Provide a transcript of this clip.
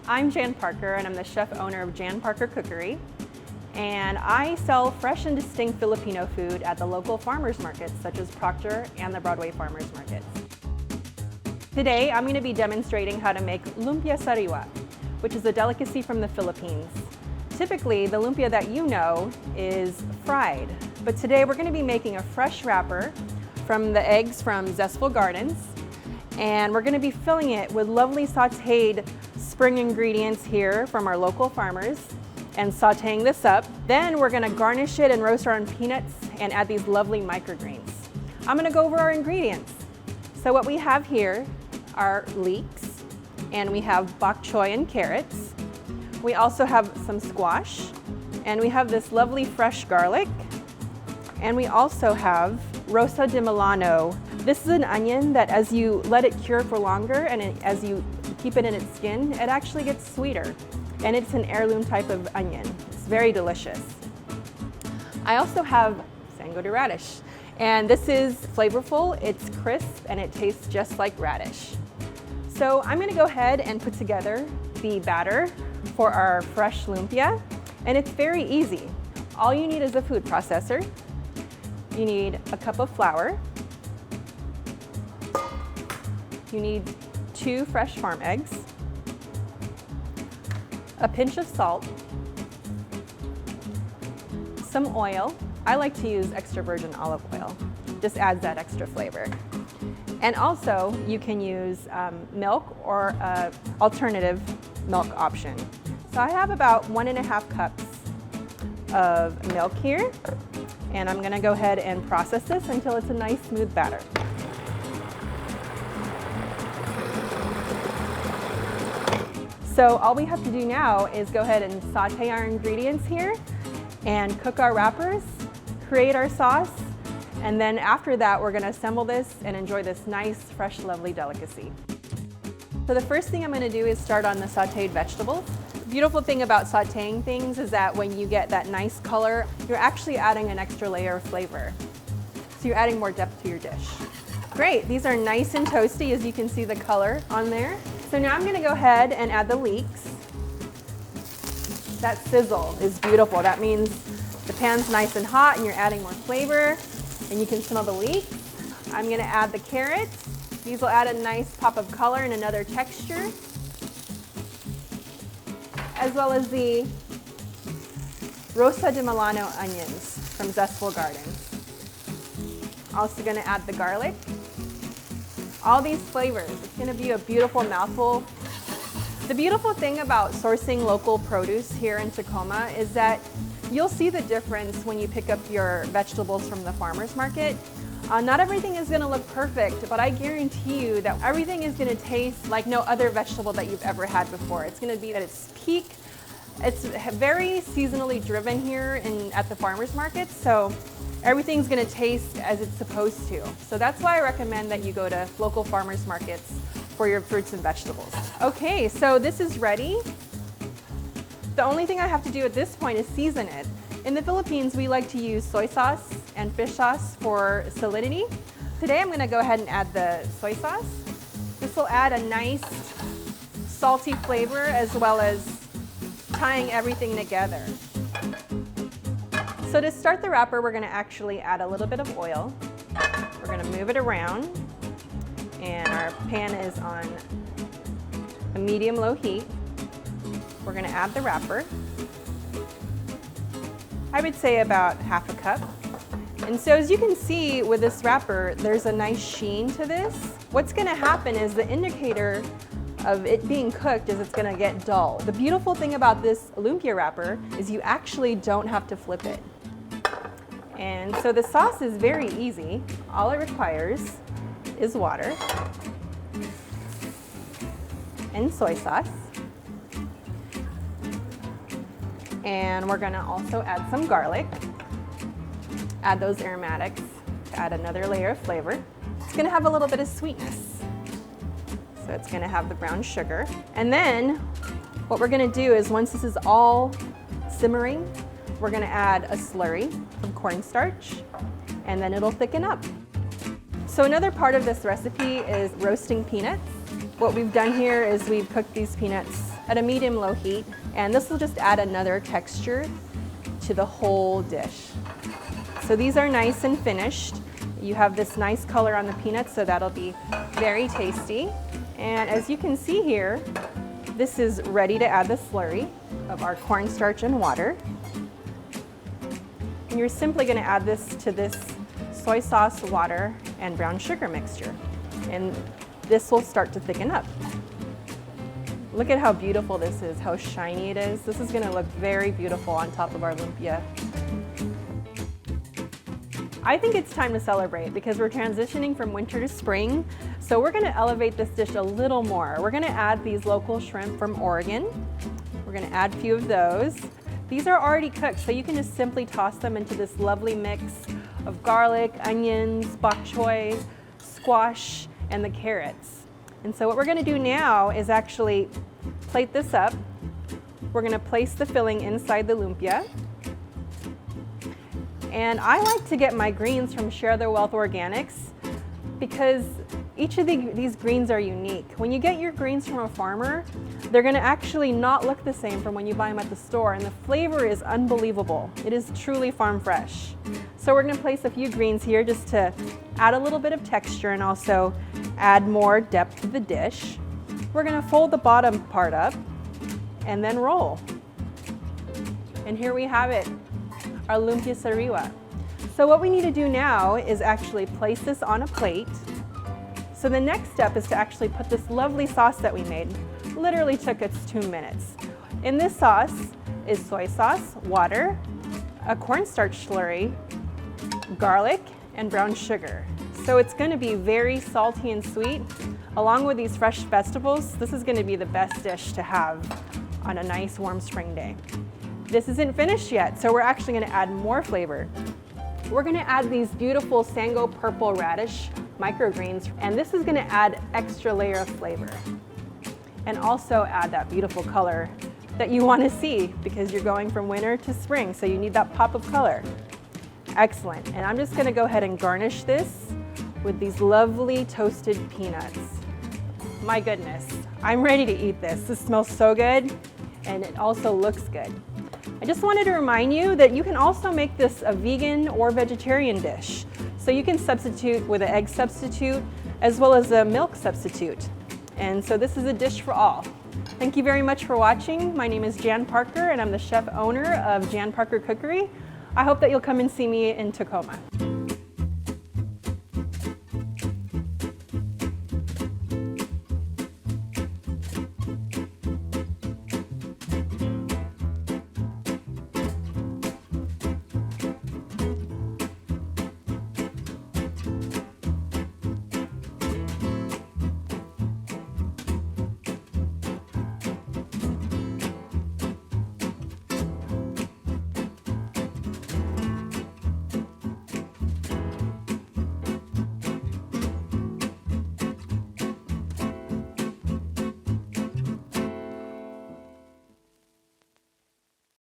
I'm Jan Parker, and I'm the chef owner of Jan Parker Cookery. And I sell fresh and distinct Filipino food at the local farmers markets, such as Proctor and the Broadway Farmers Markets. Today, I'm going to be demonstrating how to make Lumpia Sariwa, which is a delicacy from the Philippines. Typically, the lumpia that you know is fried, but today we're going to be making a fresh wrapper from the eggs from Zestful Gardens, and we're going to be filling it with lovely sauteed spring ingredients here from our local farmers and sauteing this up. Then we're going to garnish it and roast our own peanuts and add these lovely microgreens. I'm going to go over our ingredients. So what we have here are leeks, and we have bok choy and carrots. We also have some squash, and we have this lovely fresh garlic, and we also have rosa de Milano. This is an onion that as you let it cure for longer and as you keep it in its skin, it actually gets sweeter. And it's an heirloom type of onion. It's very delicious. I also have sango de radish, and this is flavorful, it's crisp, and it tastes just like radish. So I'm gonna go ahead and put together the batter for our fresh lumpia, and it's very easy. All you need is a food processor. You need a cup of flour. You need 2 fresh farm eggs, a pinch of salt, some oil. I like to use extra virgin olive oil. Just adds that extra flavor. And also, you can use milk or an alternative milk option. So I have about 1.5 cups of milk here, and I'm gonna go ahead and process this until it's a nice smooth batter. So all we have to do now is go ahead and saute our ingredients here and cook our wrappers, create our sauce, and then after that we're gonna assemble this and enjoy this nice, fresh, lovely delicacy. So the first thing I'm gonna do is start on the sauteed vegetables. The beautiful thing about sauteing things is that when you get that nice color, you're actually adding an extra layer of flavor. So you're adding more depth to your dish. Great, these are nice and toasty, as you can see the color on there. So now I'm gonna go ahead and add the leeks. That sizzle is beautiful. That means the pan's nice and hot and you're adding more flavor, and you can smell the leeks. I'm gonna add the carrots. These will add a nice pop of color and another texture, as well as the rosa de Milano onions from Zestful Gardens. Also gonna add the garlic. All these flavors, it's gonna be a beautiful mouthful. The beautiful thing about sourcing local produce here in Tacoma is that you'll see the difference when you pick up your vegetables from the farmer's market. Not everything is gonna look perfect, but I guarantee you that everything is gonna taste like no other vegetable that you've ever had before. It's gonna be at its peak. It's very seasonally driven here at the farmer's market, so everything's gonna taste as it's supposed to. So that's why I recommend that you go to local farmers markets for your fruits and vegetables. Okay, so this is ready. The only thing I have to do at this point is season it. In the Philippines, we like to use soy sauce and fish sauce for salinity. Today I'm gonna go ahead and add the soy sauce. This will add a nice salty flavor as well as tying everything together. So to start the wrapper, we're gonna actually add a little bit of oil. We're gonna move it around, and our pan is on a medium-low heat. We're gonna add the wrapper. I would say about 1/2 cup. And so as you can see with this wrapper, there's a nice sheen to this. What's gonna happen is the indicator of it being cooked is it's gonna get dull. The beautiful thing about this lumpia wrapper is you actually don't have to flip it. And so the sauce is very easy. All it requires is water and soy sauce. And we're gonna also add some garlic. Add those aromatics to add another layer of flavor. It's gonna have a little bit of sweetness. So it's gonna have the brown sugar. And then what we're gonna do is once this is all simmering, we're gonna add a slurry of cornstarch, and then it'll thicken up. So another part of this recipe is roasting peanuts. What we've done here is we've cooked these peanuts at a medium-low heat, and this will just add another texture to the whole dish. So these are nice and finished. You have this nice color on the peanuts, so that'll be very tasty. And as you can see here, this is ready to add the slurry of our cornstarch and water. And you're simply going to add this to this soy sauce, water, and brown sugar mixture. And this will start to thicken up. Look at how beautiful this is, how shiny it is. This is going to look very beautiful on top of our lumpia. I think it's time to celebrate because we're transitioning from winter to spring. So we're going to elevate this dish a little more. We're going to add these local shrimp from Oregon. We're going to add a few of those. These are already cooked, so you can just simply toss them into this lovely mix of garlic, onions, bok choy, squash, and the carrots. And so what we're going to do now is actually plate this up. We're going to place the filling inside the lumpia. And I like to get my greens from Share Their Wealth Organics because each of these greens are unique. When you get your greens from a farmer, they're going to actually not look the same from when you buy them at the store, and the flavor is unbelievable. It is truly farm fresh. So we're going to place a few greens here just to add a little bit of texture and also add more depth to the dish. We're going to fold the bottom part up and then roll. And here we have it, our Lumpia Sariwa. So what we need to do now is actually place this on a plate. So the next step is to actually put this lovely sauce that we made. Literally took us 2 minutes. In this sauce is soy sauce, water, a cornstarch slurry, garlic, and brown sugar. So it's going to be very salty and sweet. Along with these fresh vegetables, this is going to be the best dish to have on a nice warm spring day. This isn't finished yet, so we're actually going to add more flavor. We're going to add these beautiful Sango purple radish microgreens, and this is going to add extra layer of flavor and also add that beautiful color that you want to see because you're going from winter to spring, so you need that pop of color. Excellent. And I'm just going to go ahead and garnish this with these lovely toasted peanuts. My goodness, I'm ready to eat this. This smells so good, and it also looks good. I just wanted to remind you that you can also make this a vegan or vegetarian dish. So you can substitute with an egg substitute as well as a milk substitute. And so this is a dish for all. Thank you very much for watching. My name is Jan Parker and I'm the chef owner of Jan Parker Cookery. I hope that you'll come and see me in Tacoma.